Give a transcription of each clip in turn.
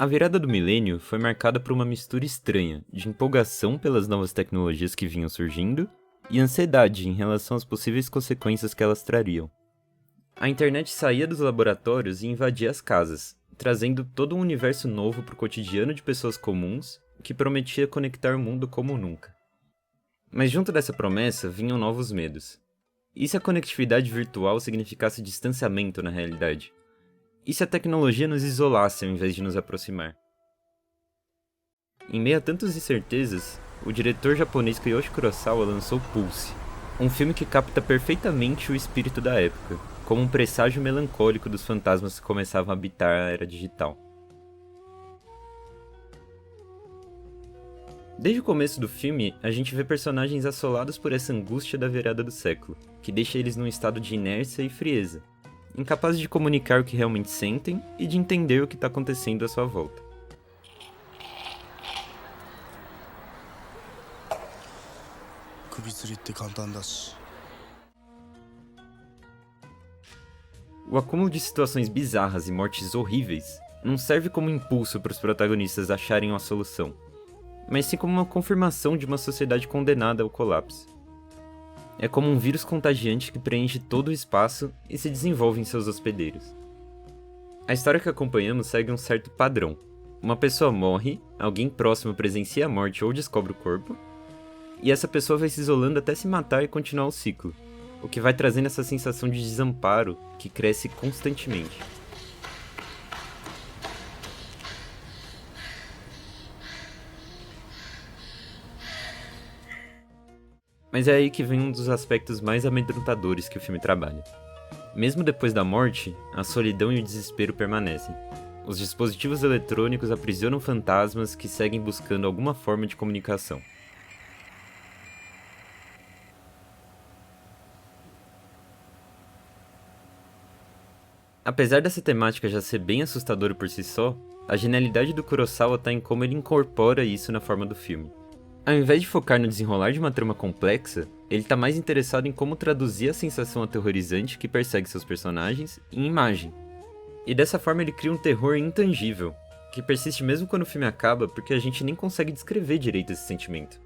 A virada do milênio foi marcada por uma mistura estranha de empolgação pelas novas tecnologias que vinham surgindo e ansiedade em relação às possíveis consequências que elas trariam. A internet saía dos laboratórios e invadia as casas, trazendo todo um universo novo para o cotidiano de pessoas comuns que prometia conectar o mundo como nunca. Mas junto dessa promessa vinham novos medos. E se a conectividade virtual significasse distanciamento na realidade? E se a tecnologia nos isolasse ao invés de nos aproximar? Em meio a tantas incertezas, o diretor japonês Kiyoshi Kurosawa lançou Pulse, um filme que capta perfeitamente o espírito da época, como um presságio melancólico dos fantasmas que começavam a habitar a era digital. Desde o começo do filme, a gente vê personagens assolados por essa angústia da virada do século, que deixa eles num estado de inércia e frieza, incapazes de comunicar o que realmente sentem e de entender o que está acontecendo à sua volta. O acúmulo de situações bizarras e mortes horríveis não serve como impulso para os protagonistas acharem uma solução, mas sim como uma confirmação de uma sociedade condenada ao colapso. É como um vírus contagiante que preenche todo o espaço e se desenvolve em seus hospedeiros. A história que acompanhamos segue um certo padrão. Uma pessoa morre, alguém próximo presencia a morte ou descobre o corpo, e essa pessoa vai se isolando até se matar e continuar o ciclo, o que vai trazendo essa sensação de desamparo que cresce constantemente. Mas é aí que vem um dos aspectos mais amedrontadores que o filme trabalha. Mesmo depois da morte, a solidão e o desespero permanecem. Os dispositivos eletrônicos aprisionam fantasmas que seguem buscando alguma forma de comunicação. Apesar dessa temática já ser bem assustadora por si só, a genialidade do Kurosawa está em como ele incorpora isso na forma do filme. Ao invés de focar no desenrolar de uma trama complexa, ele está mais interessado em como traduzir a sensação aterrorizante que persegue seus personagens em imagem. E dessa forma ele cria um terror intangível, que persiste mesmo quando o filme acaba porque a gente nem consegue descrever direito esse sentimento,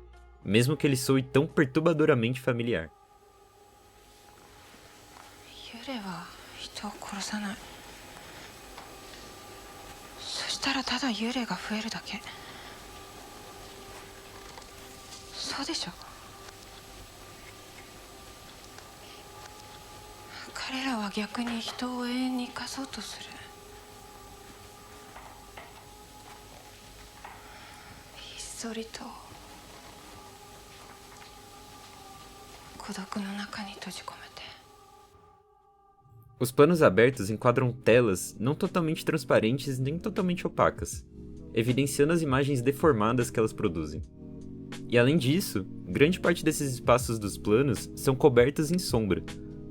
mesmo que ele soe tão perturbadoramente familiar. 幽霊は人を殺さない。そしたらただ幽霊が増えるだけ。そうでしょ。彼らは逆に人を永遠に生かそうとする。ひっそりと孤独の中に閉じ込めて。 Os planos abertos enquadram telas não totalmente transparentes nem totalmente opacas, evidenciando as imagens deformadas que elas produzem. E além disso, grande parte desses espaços dos planos são cobertos em sombra,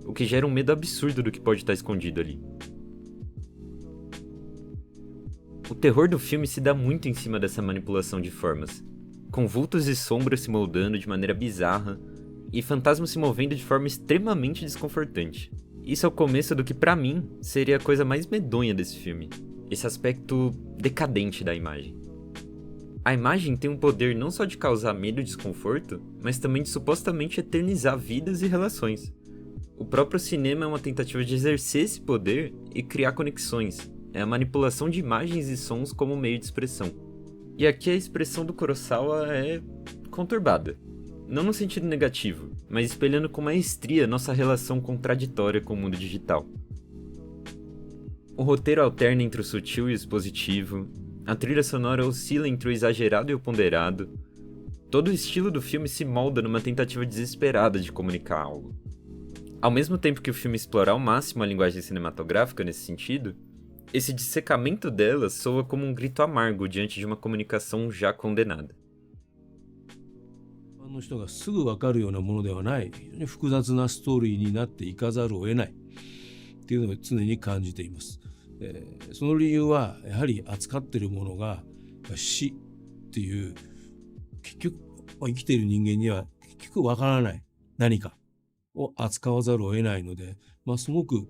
o que gera um medo absurdo do que pode estar escondido ali. O terror do filme se dá muito em cima dessa manipulação de formas, com vultos e sombras se moldando de maneira bizarra e fantasmas se movendo de forma extremamente desconfortante. Isso é o começo do que, pra mim, seria a coisa mais medonha desse filme, esse aspecto decadente da imagem. A imagem tem um poder não só de causar medo e desconforto, mas também de supostamente eternizar vidas e relações. O próprio cinema é uma tentativa de exercer esse poder e criar conexões, é a manipulação de imagens e sons como meio de expressão. E aqui a expressão do Kurosawa é conturbada. Não no sentido negativo, mas espelhando com maestria nossa relação contraditória com o mundo digital. O roteiro alterna entre o sutil e o expositivo, a trilha sonora oscila entre o exagerado e o ponderado, todo o estilo do filme se molda numa tentativa desesperada de comunicar algo. Ao mesmo tempo que o filme explora ao máximo a linguagem cinematográfica nesse sentido, esse dissecamento dela soa como um grito amargo diante de uma comunicação já condenada. の人がすぐ分かるようなものではない非常に複雑なストーリーになっていかざるを得ないっていうのを常に感じています。その理由はやはり扱っているものが死っていう結局生きている人間には結局分からない何かを扱わざるを得ないので、すごく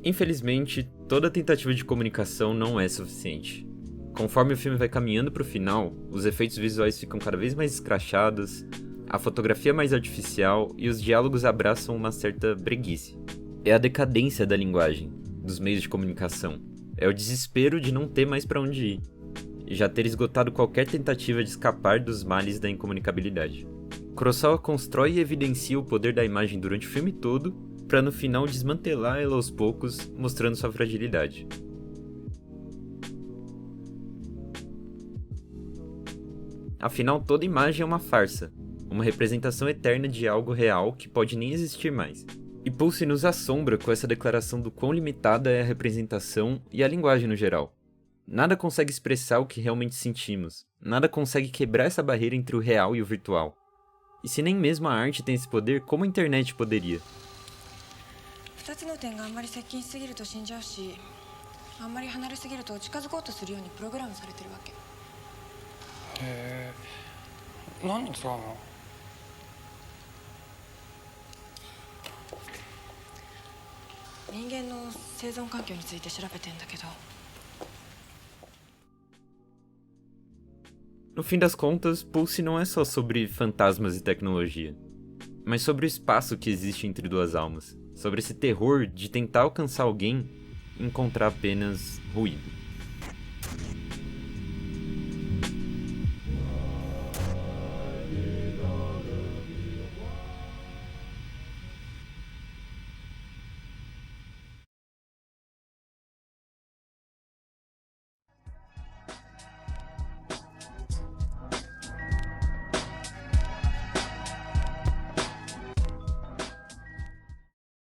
Infelizmente, toda tentativa de comunicação não é suficiente. Conforme o filme vai caminhando pro final, os efeitos visuais ficam cada vez mais escrachados, a fotografia mais artificial e os diálogos abraçam uma certa breguice. É a decadência da linguagem, dos meios de comunicação. É o desespero de não ter mais pra onde ir, e já ter esgotado qualquer tentativa de escapar dos males da incomunicabilidade. Kurosawa constrói e evidencia o poder da imagem durante o filme todo, pra no final desmantelar ela aos poucos, mostrando sua fragilidade. Afinal, toda imagem é uma farsa, uma representação eterna de algo real que pode nem existir mais. E Pulse nos assombra com essa declaração do quão limitada é a representação e a linguagem no geral. Nada consegue expressar o que realmente sentimos, nada consegue quebrar essa barreira entre o real e o virtual. E se nem mesmo a arte tem esse poder, como a internet poderia? 2つの点があんまり接近しすぎると死んじゃうし、あんまり離れすぎると近づこうとするようにプログラムされてるわけ。へえ、何に使うの？人間の生存環境について調べてんだけど。No fim das contas, Pulse não é só sobre fantasmas e tecnologia, mas sobre o espaço que existe entre duas almas, sobre esse terror de tentar alcançar alguém e encontrar apenas ruído.